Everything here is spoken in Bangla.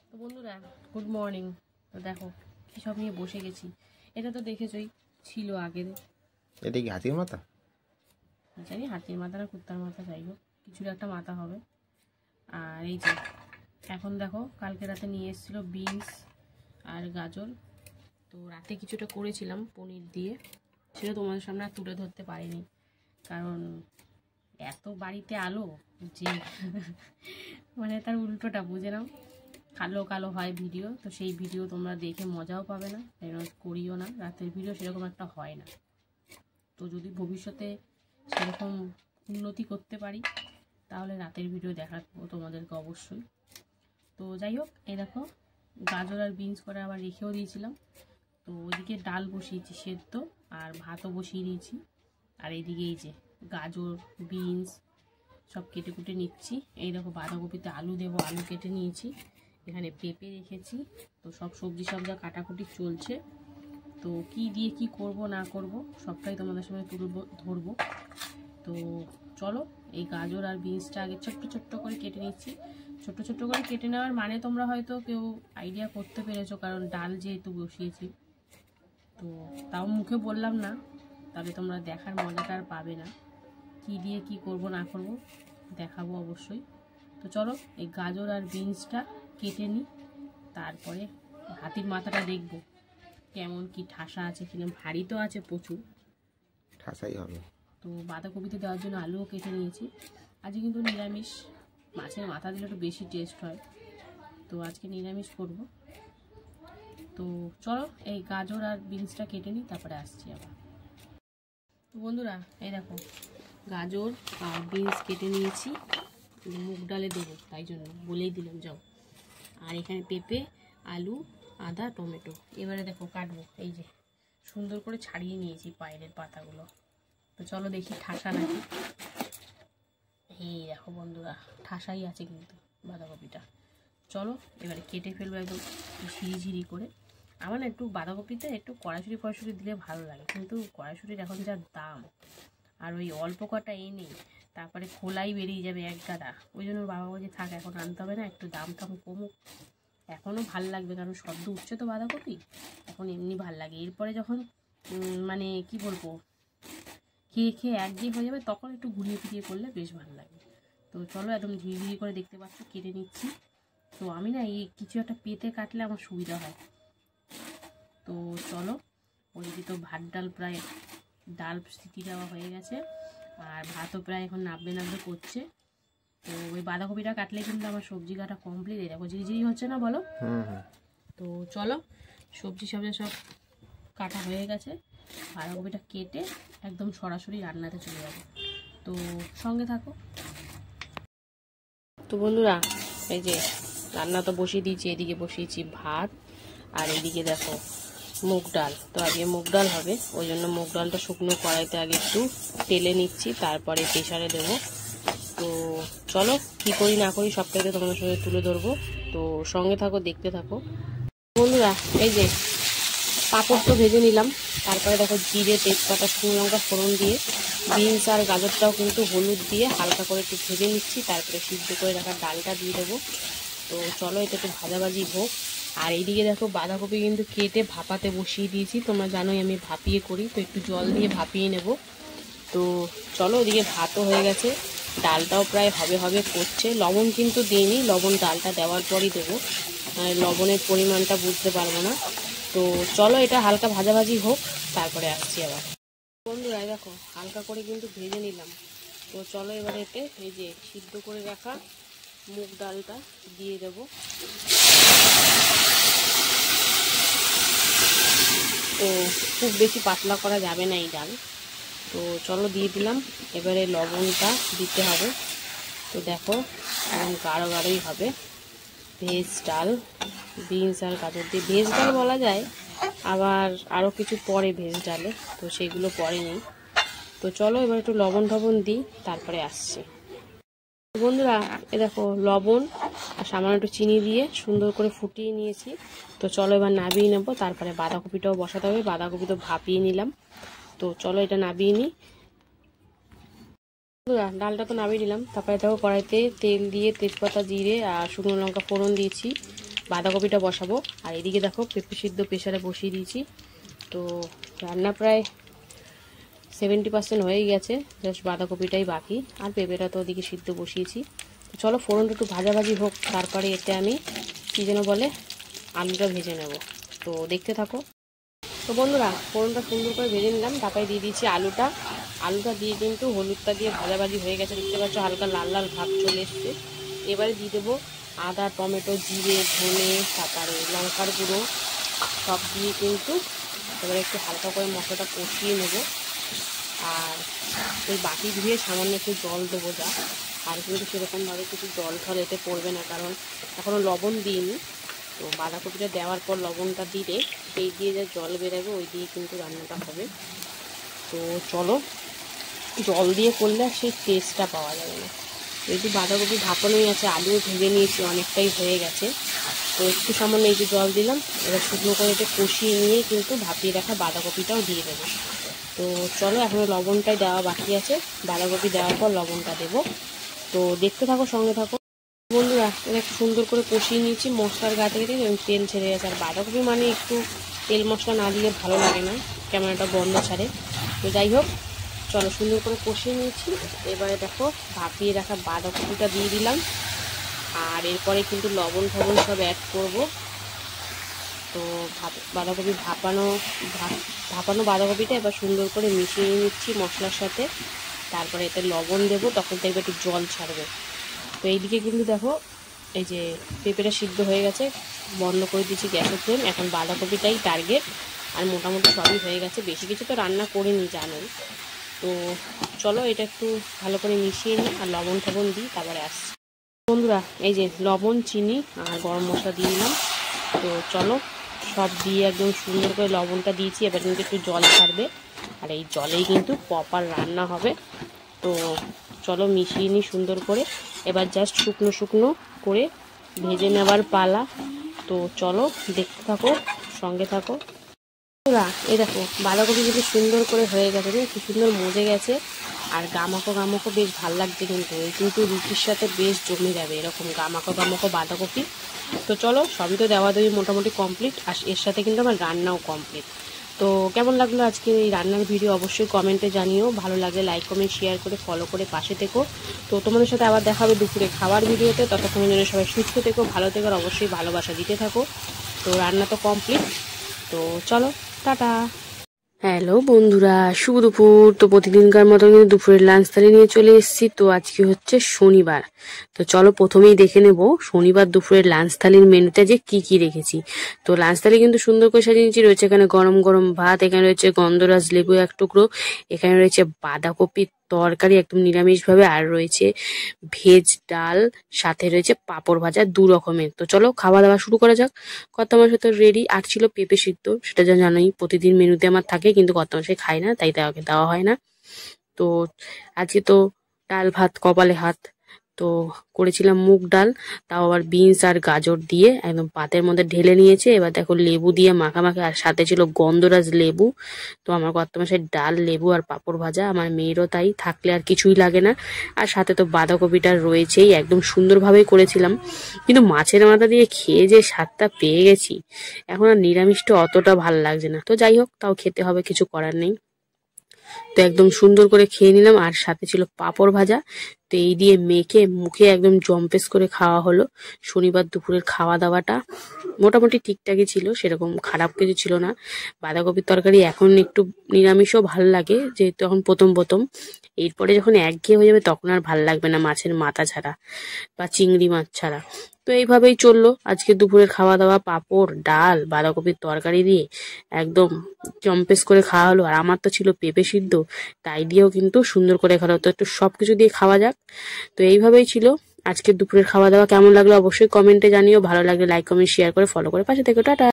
তো বন্ধুরা গুড মর্নিং। তো দেখো কী সব নিয়ে বসে গেছি। এটা তো দেখেছই, ছিল আগে। এটা কি হাতির মাথা? জানি হাতির মাথা না কুত্তার মাথা, যাই হোক কিছুর একটা মাথা হবে। আর এই যে এখন দেখো কালকে রাতে নিয়ে এসেছিলো বিনস আর গাজর। তো রাতে কিছুটা করেছিলাম পনির দিয়ে, সেটা তোমাদের সামনে আর তুলে ধরতে পারিনি, কারণ এত বাড়িতে আলো যে মানে তার উল্টোটা বুঝে নাও, কালো কালো হয় ভিডিও। তো সেই ভিডিও তোমরা দেখে মজাও পাবে না, করিও না। রাতের ভিডিও সেরকম একটা হয় না। তো যদি ভবিষ্যতে সেরকম উন্নতি করতে পারি তাহলে রাতের ভিডিও দেখাবো তোমাদেরকে অবশ্যই। তো যাই হোক, এই দেখো গাজর আর বিনস করে আবার রেখেও দিয়েছিলাম। তো ওইদিকে ডাল বসিয়েছি সেদ্ধ, আর ভাতও বসিয়ে দিয়েছি। আর এইদিকে এই যে গাজর বিনস সব কেটে কুটে নিচ্ছি। এই দেখো বাঁধাকপিতে আলু দেবো, আলু কেটে নিয়েছি। এখানে পেঁপে রেখেছি। তো সব সবজি সব যা কাটাকুটি চলছে। তো কি দিয়ে কি করব না করব সবটাই তোমাদের সঙ্গে তুলে ধরবো। তো চলো, এই গাজর আর বিনসটা আগে ছোট্ট ছোট্ট করে কেটে নিচ্ছি। ছোট্ট ছোট্ট করে কেটে নেওয়ার মানে তোমরা হয়তো কেউ আইডিয়া করতে পেরেছো, কারণ ডাল যেহেতু বসিয়েছি। তো তাও মুখে বললাম না, তাহলে তোমরা দেখার মজাটা আর পাবে না। কি দিয়ে কি করব না করব দেখাবো অবশ্যই। তো চলো এই গাজর আর বিনসটা কেটে নিই, তারপরে হাতির মাথাটা দেখবো কেমন কি ঠাসা আছে কিনা। ভারী তো আছে প্রচুর, ঠাসাই হবে। তো বাঁধাকপিতে দেওয়ার জন্য আলুও কেটে নিয়েছি। আজকে কিন্তু নিরামিষ, মাছের মাথা দিলে একটু বেশি টেস্ট হয়, তো আজকে নিরামিষ করব। তো চলো এই গাজর আর বিনসটা কেটে নিই, তারপরে আসছি আবার। তো বন্ধুরা এই দেখো গাজর আর বিনস কেটে নিয়েছি, মুগ ডালে দেবো তাই জন্য বলেই দিলাম যাও। আর এখানে পেঁপে আলু আদা টমেটো। এবারে দেখো কাটবো, এই যে সুন্দর করে ছাড়িয়ে নিয়েছি বাইরের পাতাগুলো। তো চলো দেখি ঠাসা নাকি। এই দেখো বন্ধুরা ঠাসাই আছে কিন্তু বাঁধাকপিটা। চলো এবারে কেটে ফেলবো একদম ঝিরিঝিরি করে। আমার না একটু বাঁধাকপিতে একটু কড়াইশুঁটি ফড়াইশুঁটি দিলে ভালো লাগে, কিন্তু কড়াইশুঁটির এখন যা দাম, আর ওই অল্প কটা এনে তারপরে খোলাই বেরিয়ে যাবে এক গাদা। ওই জন্য বাবা বলছে থাক এখন আনতে হবে না, একটু দাম টাম কমুক। এখনও ভাল লাগবে, কারণ সদ্য উঠছে তো বাঁধাকপি, এখন এমনি ভাল লাগে। এরপরে যখন মানে কি বলবো, খেয়ে খেয়ে একঘেয়ে হয়ে যাবে, তখন একটু ঘুরিয়ে ফিরিয়ে করলে বেশ ভালো লাগে। তো চলো একদম ঝিরিঝিরি করে দেখতে পাচ্ছ কেটে নিচ্ছি। তো আমি না এই কিছু একটা পেতে কাটলে আমার সুবিধা হয়। তো চলো, ওইদিকে তো ভাত ডাল প্রায় ডাল সিটি দেওয়া হয়ে গেছে, আর ভাতও প্রায় এখন নাববে নাববে করছে। তো ওই বাঁধাকপিটা কাটলে কিন্তু আমার সবজি কাটা কমপ্লিট। এই দেখো ঝিরিঝিরি হচ্ছে না বলো। তো চলো সবজি সবজি সব কাটা হয়ে গেছে, বাঁধাকপিটা কেটে একদম সরাসরি রান্নাতে চলে যাবো। তো সঙ্গে থাকো। তো বন্ধুরা এই যে রান্না তো বসিয়ে দিয়েছি, এদিকে বসিয়েছি ভাত, আর এদিকে দেখো মুগ ডাল। তো আগে মুগ ডাল হবে, ওই জন্য মুগ ডালটা শুকনো কড়াইতে আগে একটু তেলে নিচ্ছি, তারপরে প্রেসারে দেবো। তো চলো কি করি না করি সবটাকে তোমাদের সঙ্গে তুলে ধরবো। তো সঙ্গে থাকো, দেখতে থাকো বন্ধুরা। এই যে পাঁপড় তো ভেজে নিলাম, তারপরে দেখো জিরে তেজপাতা শুকনো লঙ্কা ফোড়ন দিয়ে বিনস আর গাজরটাও কিন্তু হলুদ দিয়ে হালকা করে একটু ভেজে নিচ্ছি, তারপরে সিদ্ধ করে রাখা ডালটা দিয়ে দেবো। তো চলো এটা একটু ভাজাভাজি হোক। আর এইদিকে দেখো বাঁধাকপি কিন্তু কেটে ভাপাতে বসিয়ে দিয়েছি, তোমরা জানোই আমি ভাপিয়ে করি, তো একটু জল দিয়ে ভাপিয়ে নেব। তো চলো ওদিকে ভাতও হয়ে গেছে, ডালটাও প্রায় হবে হবে করছে। লবণ কিন্তু দিইনি, লবণ ডালটা দেওয়ার পরই দেবো, লবণের পরিমাণটা বুঝতে পারবো না। তো চলো এটা হালকা ভাজাভাজি হোক, তারপরে আসছি আবার। বন্ধুরা দেখো হালকা করে কিন্তু ভেজে নিলাম। তো চলো এবার এতে এই যে সিদ্ধ করে রাখা মুগ ডালটা দিয়ে দেব। তো খুব বেশি পাতলা করা যাবে না এই ডাল। তো চলো দিয়ে দিলাম। এবারে লবণটা দিতে হবে। তো দেখো এখন গাঢ় গাঢ়ই হবে ভেজ ডাল, বিনস আর গাজর দিয়ে। ভেজ ডাল বলা যায়, আবার আরও কিছু পরে ভেজ ডালে, তো সেগুলো পরে নেই। তো চলো এবার একটু লবণ টবণ দিই, তারপরে আসছি বন্ধুরা। এ দেখো লবণ আর সামান্য একটু চিনি দিয়ে সুন্দর করে ফুটিয়ে নিয়েছি। তো চলো এবার নাবিয়ে নেবো, তারপরে বাঁধাকপিটাও বসাতে হবে। বাঁধাকপি তো ভাপিয়ে নিলাম, তো চলো এটা নাবিয়ে নিই। ডালটা তো নামিয়ে নিলাম, তারপরে দেখো কড়াইতে তেল দিয়ে তেজপাতা জিরে আর শুকনো লঙ্কা ফোড়ন দিয়েছি। বাঁধাকপিটা বসাবো। আর এদিকে দেখো পেঁপে সিদ্ধ প্রেসারে বসিয়ে দিয়েছি। তো রান্না প্রায় 70% হয়ে গেছে, জাস্ট বাঁধাকপিটাই বাকি, আর পেঁপেটা তো ওদিকে সিদ্ধ বসিয়েছি। তো চলো ফোড়নটা একটু ভাজাভাজি হোক, তারপরে এতে আমি কী যেন বলে আলুটা ভেজে নেব। তো দেখতে থাকো। তো বন্ধুরা ফোড়নটা সুন্দর করে ভেজে নিলাম, তারপরে দিয়ে দিয়েছি আলুটা দিয়ে কিন্তু হলুদটা দিয়ে ভাজাভাজি হয়ে গেছে, দেখতে পাচ্ছ হালকা লাল লাল ভাব চলে এসছে। এবারে দিয়ে দেবো আদা, টমেটো, জিরে, ধনে, তারপরে লঙ্কার গুঁড়ো সব দিয়ে কিন্তু এবারে একটু হালকা করে মশলাটা কষিয়ে নেব। আর ওই বাটি ধুয়ে সামান্য একটু জল দেবো যা, আর কিন্তু সেরকমভাবে কিছু জল ঠল এতে পড়বে না, কারণ এখনও লবণ দিইনি। তো বাঁধাকপিটা দেওয়ার পর লবণটা দিলে সেই দিয়ে যা জল বেরোবে ওই দিয়ে কিন্তু রান্নাটা হবে। তো চলো, জল দিয়ে করলে আর সেই টেস্টটা পাওয়া যাবে না। যেহেতু বাঁধাকপি ভাপানোই আছে, আলুও ভেজে নিয়েছি, অনেকটাই হয়ে গেছে। তো একটু সামান্য এই যে জল দিলাম, এবার শুকনো করে এটা কষিয়ে নিয়ে কিন্তু ভাপিয়ে রাখা বাঁধাকপিটাও দিয়ে দেবো। তো চলো, এখনও লবণটাই দেওয়া বাকি আছে, বাঁধাকপি দেওয়ার পর লবণটা দেবো। তো দেখতে থাকো, সঙ্গে থাকো বন্ধুরা। এটা একটু সুন্দর করে কষিয়ে নিয়েছি মশলার গা থেকে, তেল ছেড়ে গেছে। আর বাঁধাকপি মানে একটু তেল মশলা না দিলে ভালো লাগে না, কেমন একটা গন্ধ ছাড়ে। তো যাই হোক, চলো সুন্দর করে কষিয়ে নিয়েছি। এবারে দেখো ভাপিয়ে রাখা বাঁধাকপিটা দিয়ে দিলাম, আর এরপরে কিন্তু লবণ ফবণ সব অ্যাড করবো। তো বাঁধাকপি ভাপানো বাঁধাকপিটা এবার সুন্দর করে মিশিয়ে নিচ্ছি মশলার সাথে। তারপরে এতে লবণ দেবো, তখন দেখবে একটু জল ছাড়বে। তো এইদিকে কিন্তু দেখো এই যে পেঁপেটা সিদ্ধ হয়ে গেছে, বন্ধ করে দিচ্ছি গ্যাসের ফ্লেম। এখন বাঁধাকপিটাই টার্গেট, আর মোটামুটি সবই হয়ে গেছে, বেশি কিছু তো রান্না করিনি জানেন। তো চলো এটা একটু ভালো করে মিশিয়ে নিই আর লবণ টবণ দিই, তারপরে আসছি বন্ধুরা। এই যে লবণ, চিনি আর গরম মশলা দিয়ে দিলাম। তো চলো সব দিয়ে একদম সুন্দর করে লবণটা দিয়েছি, এবার কিন্তু একটু জল ছাড়বে, আর এই জলেই কিন্তু প্রপার রান্না হবে। তো চলো মিশিয়ে নিই সুন্দর করে, এবার জাস্ট শুকনো শুকনো করে ভেজে নেওয়ার পালা। তো চলো দেখতে থাকো, সঙ্গে থাকো। এই দেখো বাঁধাকপি কিন্তু সুন্দর করে হয়ে গেছে, কি সুন্দর মজে গেছে, আর গামাকো গামাকো বেশ ভাল লাগছে। কিন্তু এই কিন্তু রুটির সাথে বেশ জমে যাবে এরকম গামাকো গামাকো বাঁধাকপি। তো চলো, সবই তো দেওয়া দেওয়ি মোটামুটি কমপ্লিট, আর এর সাথে কিন্তু আমার রান্নাও কমপ্লিট। তো কেমন লাগলো আজকে এই রান্নার ভিডিও অবশ্যই কমেন্টে জানিও। ভালো লাগলে লাইক কমেন্ট শেয়ার করে ফলো করে পাশে থেকো। তো তোমাদের সাথে আবার দেখা হবে দুপুরে খাবার ভিডিওতে। ততক্ষণের জন্য সবাই সুস্থ থেকো, ভালো থেকো, আর অবশ্যই ভালোবাসা দিতে থাকো। তো রান্না তো কমপ্লিট, তো চলো টাটা। হ্যালো বন্ধুরা, শুভ দুপুর। তো প্রতিদিনকার মতো কিন্তু দুপুরের লাঞ্চ থালি নিয়ে চলে এসেছি। তো আজকে হচ্ছে শনিবার। তো চলো প্রথমেই দেখে নেব শনিবার দুপুরের লাঞ্চ থালির মেনুতে যে কি কি রেখেছি। তো লাঞ্চ থালি কিন্তু সুন্দর করে সাজিয়ে নিয়েছি। রয়েছে এখানে গরম গরম ভাত, এখানে রয়েছে গন্ধরাজ লেবু এক টুকরো, এখানে রয়েছে বাঁধাকপির তরকারি একদম নিরামিষ ভাবে, আর রয়েছে ভেজ ডাল, সাথে রয়েছে পাঁপড় ভাজা 2 রকমের। তো চলো খাওয়া দাওয়া শুরু করা যাক। কত মাসে তো রেডি। আর ছিল পেঁপে সিদ্ধ, সেটা যা জানোই প্রতিদিন মেনুতে আমার থাকে, কিন্তু কত মাসে খাই না, তাই তাকে দেওয়া হয় না। তো আজকে তো ডাল ভাত কপালে হাত। তো করেছিলাম মুগ ডাল, তাও আবার বিনস আর গাজর দিয়ে একদম পাতের মধ্যে ঢেলে নিয়েছে। এবার দেখো লেবু দিয়ে মাখামাখি, আর সাথে ছিল গন্ধরাজ লেবু। তো আমার কত মাসের ডাল, লেবু আর পাঁপড় ভাজা, আমার মেয়েরও তাই, থাকলে আর কিছুই লাগে না। আর সাথে তো বাঁধাকপিটা রয়েছেই, একদম সুন্দরভাবেই করেছিলাম। কিন্তু মাছের মাথা দিয়ে খেয়ে যে স্বাদটা পেয়ে গেছি, এখন আর নিরামিষটা অতটা ভাল লাগছে না। তো যাই হোক, তাও খেতে হবে, কিছু করার নেই। তো একদম সুন্দর করে খেয়ে নিলাম, আর সাথে ছিল পাঁপড় ভাজা। তো এই দিয়ে মেখে মুখে একদম জম্পেস করে খাওয়া হলো। শনিবার দুপুরের খাওয়া দাওয়াটা মোটামুটি ঠিকঠাকই ছিল, সেরকম খারাপ কিছু ছিল না। বাঁধাকপির তরকারি এখন একটু নিরামিষও ভাল লাগে, যেহেতু এখন প্রথম প্রথম। এরপরে যখন একঘেয়ে হয়ে যাবে তখন আর ভাল লাগবে না মাছের মাথা ছাড়া বা চিংড়ি মাছ ছাড়া। তো এইভাবেই চললো আজকে দুপুরের খাওয়া দাওয়া, পাঁপড়, ডাল, বাঁধাকপির তরকারি দিয়ে একদম জম্পেস করে খাওয়া হলো। আর আমার তো ছিল পেঁপে সিদ্ধ, তাই দিয়েও কিন্তু সুন্দর করে খাওয়া হতো। একটু সবকিছু দিয়ে খাওয়া যাক। তো এইভাবেই ছিল আজকে দুপুরের খাওয়া দাওয়া। কেমন লাগলো অবশ্যই কমেন্টে জানিও। ভালো লাগলে লাইক কমেন্ট শেয়ার করে ফলো করে পাশে থেকো। টাটা।